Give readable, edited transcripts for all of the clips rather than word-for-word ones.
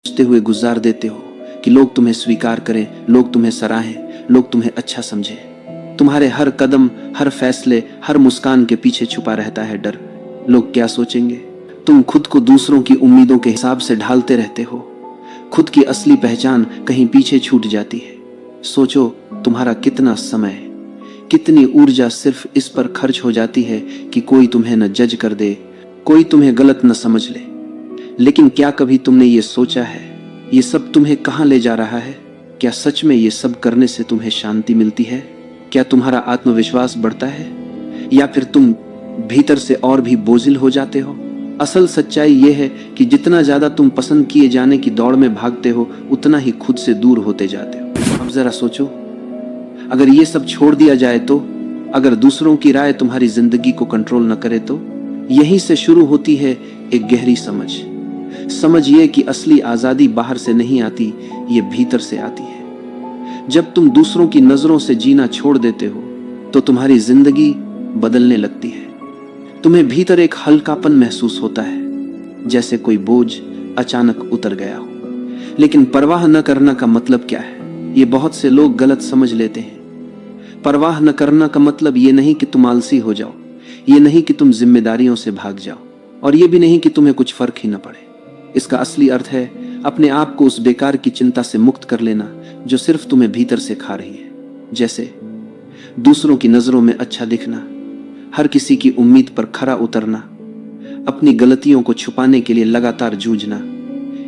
सोचते हुए गुजार देते हो कि लोग तुम्हें स्वीकार करें, लोग तुम्हें सराहें, लोग तुम्हें अच्छा समझें। तुम्हारे हर कदम, हर फैसले, हर मुस्कान के पीछे छुपा रहता है डर। लोग क्या सोचेंगे? तुम खुद को दूसरों की उम्मीदों के हिसाब से ढालते रहते हो। खुद की असली पहचान कहीं पीछे छूट जाती है। सोचो, तुम्हारा कितना समय, कितनी ऊर्जा सिर्फ इस पर खर्च हो जाती है कि कोई तुम्हें न जज कर दे, कोई तुम्हें गलत न समझ ले। लेकिन क्या कभी तुमने ये सोचा है, ये सब तुम्हें कहाँ ले जा रहा है? क्या सच में ये सब करने से तुम्हें शांति मिलती है? क्या तुम्हारा आत्मविश्वास बढ़ता है, या फिर तुम भीतर से और भी बोझिल हो जाते हो? असल सच्चाई यह है कि जितना ज्यादा तुम पसंद किए जाने की दौड़ में भागते हो, उतना ही खुद से दूर होते जाते हो। अब जरा सोचो, अगर ये सब छोड़ दिया जाए तो, अगर दूसरों की राय तुम्हारी जिंदगी को कंट्रोल न करे तो? यहीं से शुरू होती है एक गहरी समझ ये कि असली आजादी बाहर से नहीं आती, ये भीतर से आती है। जब तुम दूसरों की नजरों से जीना छोड़ देते हो तो तुम्हारी जिंदगी बदलने लगती है। तुम्हें भीतर एक हल्कापन महसूस होता है, जैसे कोई बोझ अचानक उतर गया हो। लेकिन परवाह न करना का मतलब क्या है, ये बहुत से लोग गलत समझ लेते हैं। परवाह न करना का मतलब ये नहीं कि तुम आलसी हो जाओ, ये नहीं कि तुम जिम्मेदारियों से भाग जाओ, और ये भी नहीं कि तुम्हें कुछ फर्क ही न पड़े। इसका असली अर्थ है अपने आप को उस बेकार की चिंता से मुक्त कर लेना जो सिर्फ तुम्हें भीतर से खा रही है। जैसे दूसरों की नजरों में अच्छा दिखना, हर किसी की उम्मीद पर खरा उतरना, अपनी गलतियों को छुपाने के लिए लगातार जूझना।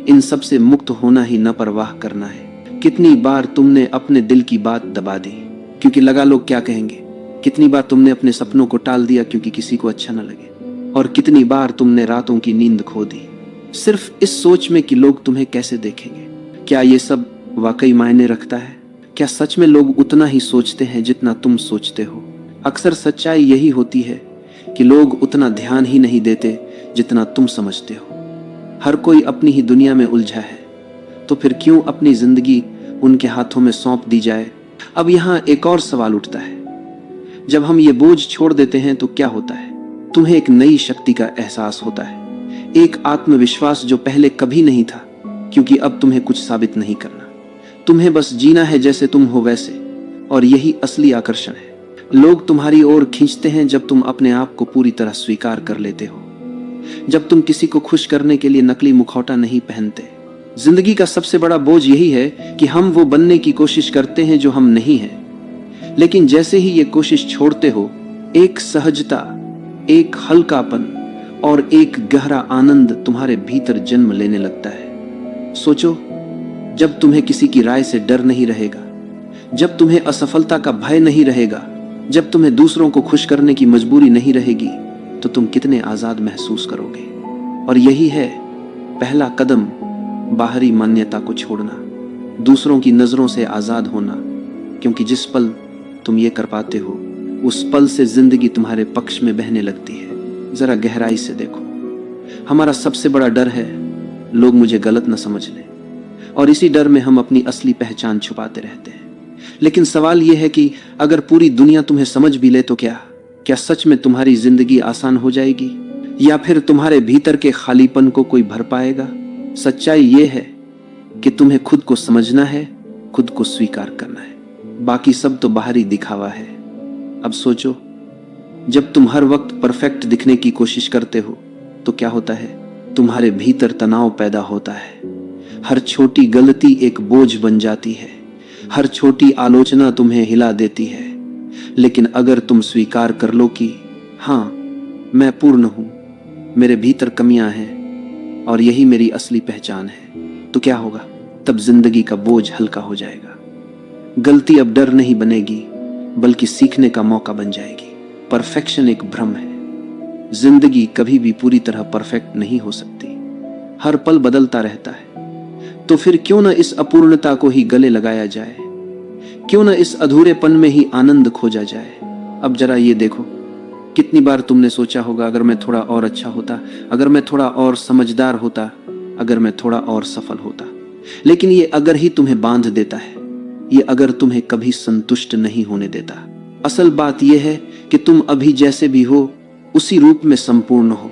इन सब से मुक्त होना ही न परवाह करना है। कितनी बार तुमने अपने दिल की बात दबा दी क्योंकि लगा लोग क्या कहेंगे? कितनी बार तुमने अपने सपनों को टाल दिया क्योंकि किसी को अच्छा न लगे? और कितनी बार तुमने रातों की नींद खो दी सिर्फ इस सोच में कि लोग तुम्हें कैसे देखेंगे? क्या ये सब वाकई मायने रखता है? क्या सच में लोग उतना ही सोचते हैं जितना तुम सोचते हो? अक्सर सच्चाई यही होती है कि लोग उतना ध्यान ही नहीं देते जितना तुम समझते हो। हर कोई अपनी ही दुनिया में उलझा है, तो फिर क्यों अपनी जिंदगी उनके हाथों में सौंप दी जाए? अब यहाँ एक और सवाल उठता है, जब हम ये बोझ छोड़ देते हैं तो क्या होता है? तुम्हें एक नई शक्ति का एहसास होता है, एक आत्मविश्वास जो पहले कभी नहीं था, क्योंकि अब तुम्हें कुछ साबित नहीं करना, तुम्हें बस जीना है जैसे तुम हो वैसे। और यही असली आकर्षण है। लोग तुम्हारी ओर खींचते हैं जब तुम अपने आप को पूरी तरह स्वीकार कर लेते हो, जब तुम किसी को खुश करने के लिए नकली मुखौटा नहीं पहनते। जिंदगी का सबसे बड़ा बोझ यही है कि हम वो बनने की कोशिश करते हैं जो हम नहीं हैं। लेकिन जैसे ही ये कोशिश छोड़ते हो, एक सहजता, एक हल्कापन और एक गहरा आनंद तुम्हारे भीतर जन्म लेने लगता है। सोचो, जब तुम्हें किसी की राय से डर नहीं रहेगा, जब तुम्हें असफलता का भय नहीं रहेगा, जब तुम्हें दूसरों को खुश करने की मजबूरी नहीं रहेगी, तो तुम कितने आजाद महसूस करोगे। और यही है पहला कदम, बाहरी मान्यता को छोड़ना, दूसरों की नजरों से आजाद होना। क्योंकि जिस पल तुम ये कर पाते हो, उस पल से जिंदगी तुम्हारे पक्ष में बहने लगती है। जरा गहराई से देखो, हमारा सबसे बड़ा डर है लोग मुझे गलत न समझ लें, और इसी डर में हम अपनी असली पहचान छुपाते रहते हैं। लेकिन सवाल यह है कि अगर पूरी दुनिया तुम्हें समझ भी ले तो क्या सच में तुम्हारी जिंदगी आसान हो जाएगी, या फिर तुम्हारे भीतर के खालीपन को कोई भर पाएगा? सच्चाई यह है कि तुम्हें खुद को समझना है, खुद को स्वीकार करना है, बाकी सब तो बाहरी दिखावा है। अब सोचो, जब तुम हर वक्त परफेक्ट दिखने की कोशिश करते हो तो क्या होता है? तुम्हारे भीतर तनाव पैदा होता है। हर छोटी गलती एक बोझ बन जाती है, हर छोटी आलोचना तुम्हें हिला देती है। लेकिन अगर तुम स्वीकार कर लो कि हाँ, मैं पूर्ण हूं, मेरे भीतर कमियां हैं और यही मेरी असली पहचान है, तो क्या होगा? तब जिंदगी का बोझ हल्का हो जाएगा। गलती अब डर नहीं बनेगी, बल्कि सीखने का मौका बन जाएगी। परफेक्शन एक भ्रम है। जिंदगी कभी भी पूरी तरह परफेक्ट नहीं हो सकती, हर पल बदलता रहता है। तो फिर क्यों न इस अपूर्णता को ही गले लगाया जाए, क्यों न इस अधूरेपन में ही आनंद खोजा जाए। अब जरा ये देखो, कितनी बार तुमने सोचा होगा, अगर मैं थोड़ा और अच्छा होता, अगर मैं थोड़ा और समझदार होता, अगर मैं थोड़ा और सफल होता। लेकिन ये अगर ही तुम्हें बांध देता है, ये अगर तुम्हें कभी संतुष्ट नहीं होने देता। असल बात यह है कि तुम अभी जैसे भी हो, उसी रूप में संपूर्ण हो।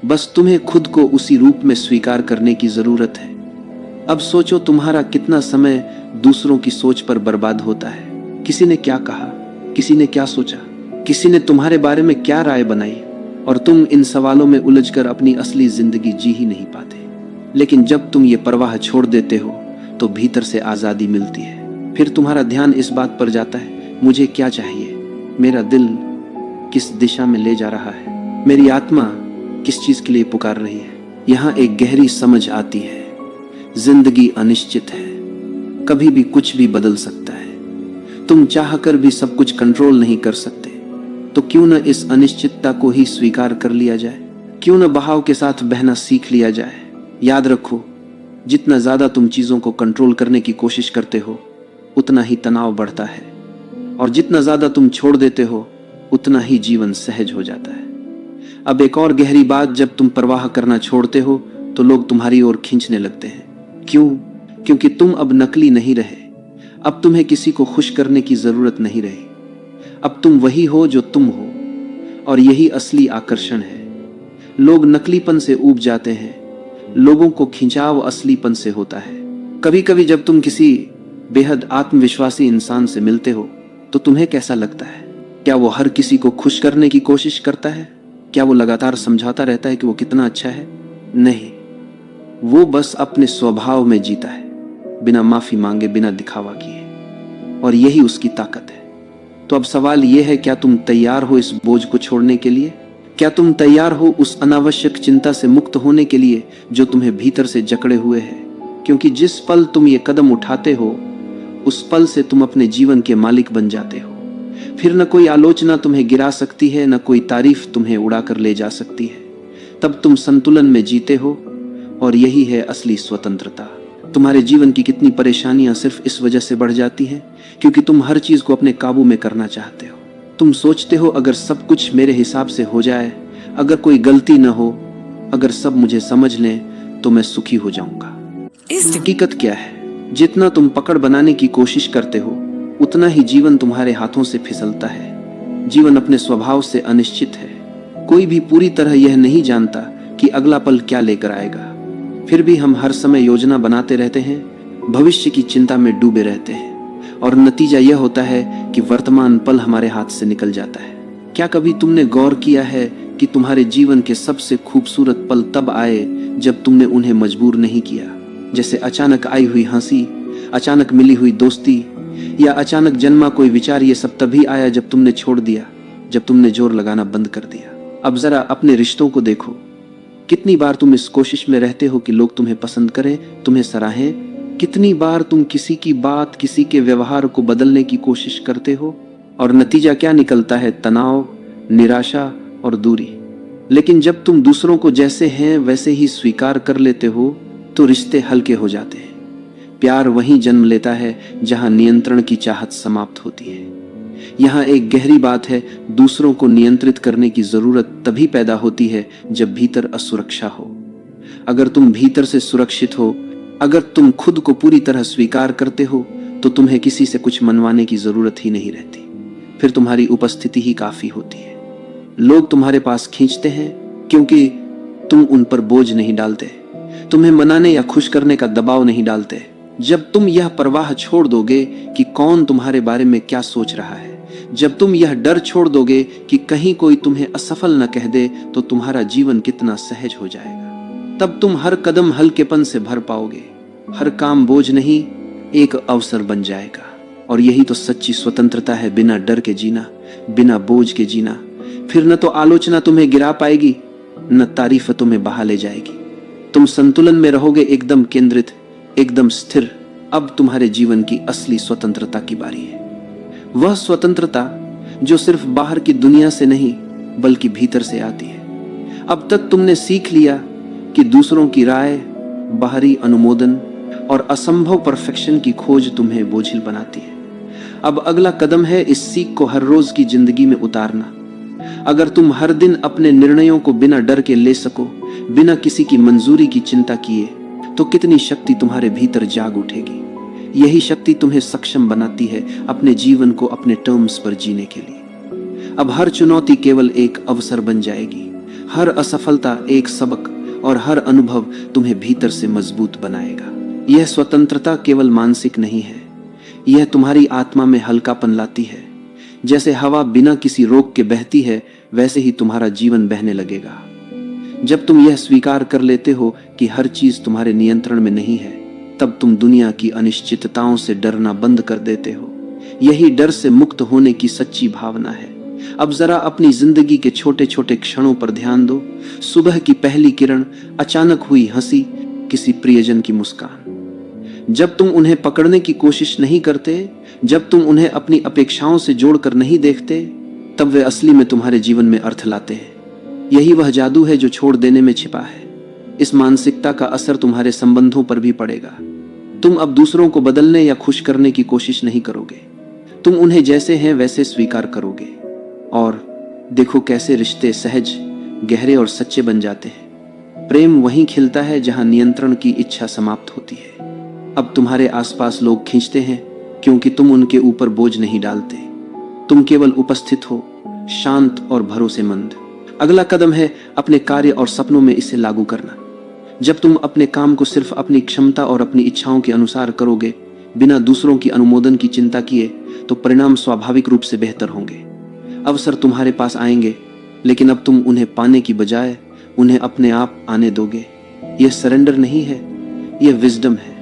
बस तुम्हें खुद को उसी रूप में स्वीकार करने की जरूरत है। अब सोचो तुम्हारा कितना समय दूसरों की सोच पर बर्बाद होता है। किसी ने क्या कहा, किसी ने क्या सोचा, किसी ने तुम्हारे बारे में क्या राय बनाई, और तुम इन सवालों में उलझकर अपनी असली जिंदगी जी ही नहीं पाते। लेकिन जब तुम ये परवाह छोड़ देते हो तो भीतर से आजादी मिलती है। फिर तुम्हारा ध्यान इस बात पर जाता है, मुझे क्या चाहिए, मेरा दिल किस दिशा में ले जा रहा है, मेरी आत्मा किस चीज के लिए पुकार रही है। यहाँ एक गहरी समझ आती है, जिंदगी अनिश्चित है, कभी भी कुछ भी बदल सकता है। तुम चाहकर भी सब कुछ कंट्रोल नहीं कर सकते, तो क्यों न इस अनिश्चितता को ही स्वीकार कर लिया जाए, क्यों न बहाव के साथ बहना सीख लिया जाए। याद रखो, जितना ज्यादा तुम चीजों को कंट्रोल करने की कोशिश करते हो उतना ही तनाव बढ़ता है, और जितना ज्यादा तुम छोड़ देते हो उतना ही जीवन सहज हो जाता है। अब एक और गहरी बात, जब तुम परवाह करना छोड़ते हो तो लोग तुम्हारी ओर खींचने लगते हैं। क्यों? क्योंकि तुम अब नकली नहीं रहे। अब तुम्हें किसी को खुश करने की जरूरत नहीं रही। अब तुम वही हो जो तुम हो, और यही असली आकर्षण है। लोग नकलीपन से ऊब जाते हैं, लोगों को खिंचाव असलीपन से होता है। कभी कभी जब तुम किसी बेहद आत्मविश्वासी इंसान से मिलते हो तो तुम्हें कैसा लगता है? क्या वो हर किसी को खुश करने की कोशिश करता है? क्या वो लगातार समझाता रहता है कि वो कितना अच्छा है? नहीं, वो बस अपने स्वभाव में जीता है, बिना माफी मांगे, बिना दिखावा किए, और यही उसकी ताकत है। तो अब सवाल यह है, क्या तुम तैयार हो इस बोझ को छोड़ने के लिए? क्या तुम तैयार हो उस अनावश्यक चिंता से मुक्त होने के लिए जो तुम्हें भीतर से जकड़े हुए है? क्योंकि जिस पल तुम ये कदम उठाते हो उस पल से तुम अपने जीवन के मालिक बन जाते हो। फिर न कोई आलोचना तुम्हें गिरा सकती है, न कोई तारीफ तुम्हें उड़ाकर ले जा सकती है। तब तुम संतुलन में जीते हो, और यही है असली स्वतंत्रता। तुम्हारे जीवन की कितनी परेशानियां सिर्फ इस वजह से बढ़ जाती हैं क्योंकि तुम हर चीज को अपने काबू में करना चाहते हो। तुम सोचते हो, अगर सब कुछ मेरे हिसाब से हो जाए, अगर कोई गलती न हो, अगर सब मुझे समझ लें तो मैं सुखी हो जाऊंगा। हकीकत क्या है? जितना तुम पकड़ बनाने की कोशिश करते हो उतना ही जीवन तुम्हारे हाथों से फिसलता है। जीवन अपने स्वभाव से अनिश्चित है। कोई भी पूरी तरह यह नहीं जानता कि अगला पल क्या लेकर आएगा। फिर भी हम हर समय योजना बनाते रहते हैं, भविष्य की चिंता में डूबे रहते हैं, और नतीजा यह होता है कि वर्तमान पल हमारे हाथ से निकल जाता है। क्या कभी तुमने गौर किया है कि तुम्हारे जीवन के सबसे खूबसूरत पल तब आए जब तुमने उन्हें मजबूर नहीं किया? जैसे अचानक आई हुई हंसी, अचानक मिली हुई दोस्ती, या अचानक जन्मा कोई विचार। ये सब तभी आया जब तुमने छोड़ दिया, जब तुमने जोर लगाना बंद कर दिया। अब जरा अपने रिश्तों को देखो, कितनी बार तुम इस कोशिश में रहते हो कि लोग तुम्हें पसंद करें, तुम्हें सराहें। कितनी बार तुम किसी की बात, किसी के व्यवहार को बदलने की कोशिश करते हो, और नतीजा क्या निकलता है? तनाव, निराशा और दूरी। लेकिन जब तुम दूसरों को जैसे हैं वैसे ही स्वीकार कर लेते हो तो रिश्ते हल्के हो जाते हैं। प्यार वहीं जन्म लेता है जहां नियंत्रण की चाहत समाप्त होती है। यहाँ एक गहरी बात है, दूसरों को नियंत्रित करने की जरूरत तभी पैदा होती है जब भीतर असुरक्षा हो। अगर तुम भीतर से सुरक्षित हो, अगर तुम खुद को पूरी तरह स्वीकार करते हो, तो तुम्हें किसी से कुछ मनवाने की जरूरत ही नहीं रहती। फिर तुम्हारी उपस्थिति ही काफी होती है। लोग तुम्हारे पास खींचते हैं क्योंकि तुम उन पर बोझ नहीं डालते, तुम्हें मनाने या खुश करने का दबाव नहीं डालते। जब तुम यह परवाह छोड़ दोगे कि कौन तुम्हारे बारे में क्या सोच रहा है, जब तुम यह डर छोड़ दोगे कि कहीं कोई तुम्हें असफल न कह दे, तो तुम्हारा जीवन कितना सहज हो जाएगा। तब तुम हर कदम हल्केपन से भर पाओगे। हर काम बोझ नहीं, एक अवसर बन जाएगा। और यही तो सच्ची स्वतंत्रता है, बिना डर के जीना, बिना बोझ के जीना। फिर न तो आलोचना तुम्हें गिरा पाएगी, न तारीफ तुम्हें बहा ले जाएगी। तुम संतुलन में रहोगे, एकदम केंद्रित, एकदम स्थिर। अब तुम्हारे जीवन की असली स्वतंत्रता की बारी है। वह स्वतंत्रता जो सिर्फ बाहर की दुनिया से नहीं बल्कि भीतर से आती है। अब तक तुमने सीख लिया कि दूसरों की राय, बाहरी अनुमोदन और असंभव परफेक्शन की खोज तुम्हें बोझिल बनाती है। अब अगला कदम है इस सीख को हर रोज की जिंदगी में उतारना। अगर तुम हर दिन अपने निर्णयों को बिना डर के ले सको, बिना किसी की मंजूरी की चिंता किए, तो कितनी शक्ति तुम्हारे भीतर जाग उठेगी। यही शक्ति तुम्हें सक्षम बनाती है अपने जीवन को अपने टर्म्स पर जीने के लिए। अब हर चुनौती केवल एक अवसर बन जाएगी, हर असफलता एक सबक, और हर अनुभव तुम्हें भीतर से मजबूत बनाएगा। यह स्वतंत्रता केवल मानसिक नहीं है, यह तुम्हारी आत्मा में हल्कापन लाती है। जैसे हवा बिना किसी रोक के बहती है, वैसे ही तुम्हारा जीवन बहने लगेगा। जब तुम यह स्वीकार कर लेते हो कि हर चीज तुम्हारे नियंत्रण में नहीं है, तब तुम दुनिया की अनिश्चितताओं से डरना बंद कर देते हो। यही डर से मुक्त होने की सच्ची भावना है। अब जरा अपनी जिंदगी के छोटे छोटे क्षणों पर ध्यान दो। सुबह की पहली किरण, अचानक हुई हंसी, किसी प्रियजन की मुस्कान। जब तुम उन्हें पकड़ने की कोशिश नहीं करते, जब तुम उन्हें अपनी अपेक्षाओं से जोड़कर नहीं देखते, तब वे असली में तुम्हारे जीवन में अर्थ लाते हैं। यही वह जादू है जो छोड़ देने में छिपा है। इस मानसिकता का असर तुम्हारे संबंधों पर भी पड़ेगा। तुम अब दूसरों को बदलने या खुश करने की कोशिश नहीं करोगे। तुम उन्हें जैसे हैं वैसे स्वीकार करोगे। और देखो कैसे रिश्ते सहज, गहरे और सच्चे बन जाते हैं। प्रेम वहीं खिलता है जहां नियंत्रण की इच्छा समाप्त होती है। अब तुम्हारे आसपास लोग खींचते हैं क्योंकि तुम उनके ऊपर बोझ नहीं डालते। तुम केवल उपस्थित हो, शांत और भरोसेमंद। अगला कदम है अपने कार्य और सपनों में इसे लागू करना। जब तुम अपने काम को सिर्फ अपनी क्षमता और अपनी इच्छाओं के अनुसार करोगे, बिना दूसरों की अनुमोदन की चिंता किए, तो परिणाम स्वाभाविक रूप से बेहतर होंगे। अवसर तुम्हारे पास आएंगे, लेकिन अब तुम उन्हें पाने की बजाय उन्हें अपने आप आने दोगे। यह सरेंडर नहीं है, यह विजडम है।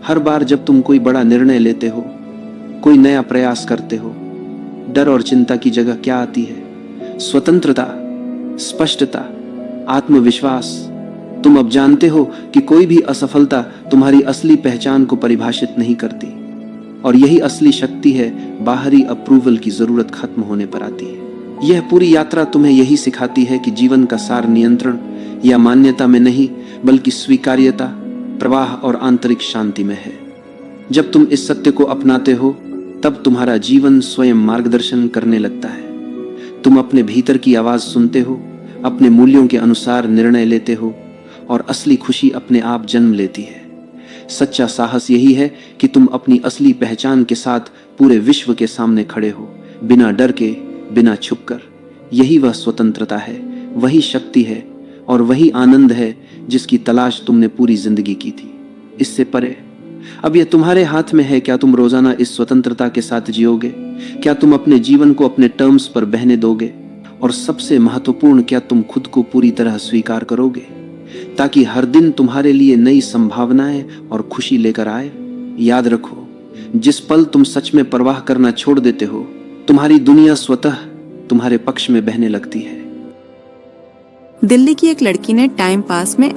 हर बार जब तुम कोई बड़ा निर्णय लेते हो, कोई नया प्रयास करते हो, डर और चिंता की जगह क्या आती है? स्वतंत्रता, स्पष्टता, आत्मविश्वास। तुम अब जानते हो कि कोई भी असफलता तुम्हारी असली पहचान को परिभाषित नहीं करती, और यही असली शक्ति है। बाहरी अप्रूवल की जरूरत खत्म होने पर आती है। यह पूरी यात्रा तुम्हें यही सिखाती है कि जीवन का सार नियंत्रण या मान्यता में नहीं, बल्कि स्वीकार्यता, प्रवाह और आंतरिक शांति में है। जब तुम इस सत्य को अपनाते हो, तब तुम्हारा जीवन स्वयं मार्गदर्शन करने लगता है। तुम अपने भीतर की आवाज सुनते हो, अपने मूल्यों के अनुसार निर्णय लेते हो, और असली खुशी अपने आप जन्म लेती है। सच्चा साहस यही है कि तुम अपनी असली पहचान के साथ पूरे विश्व के सामने खड़े हो, बिना डर के, बिना छुपकर। यही वह स्वतंत्रता है, वही शक्ति है, और वही आनंद है जिसकी तलाश तुमने पूरी जिंदगी की थी। इससे परे अब यह तुम्हारे हाथ में है। क्या तुम रोजाना इस स्वतंत्रता के साथ जियोगे? क्या तुम अपने जीवन को अपने टर्म्स पर बहने दोगे? और सबसे महत्वपूर्ण, क्या तुम खुद को पूरी तरह स्वीकार करोगे, ताकि हर दिन तुम्हारे लिए नई संभावनाएं और खुशी लेकर आए? याद रखो, जिस पल तुम सच में परवाह करना छोड़ देते हो, तुम्हारी दुनिया स्वतः तुम्हारे पक्ष में बहने लगती है। दिल्ली की एक लड़की ने टाइम पास में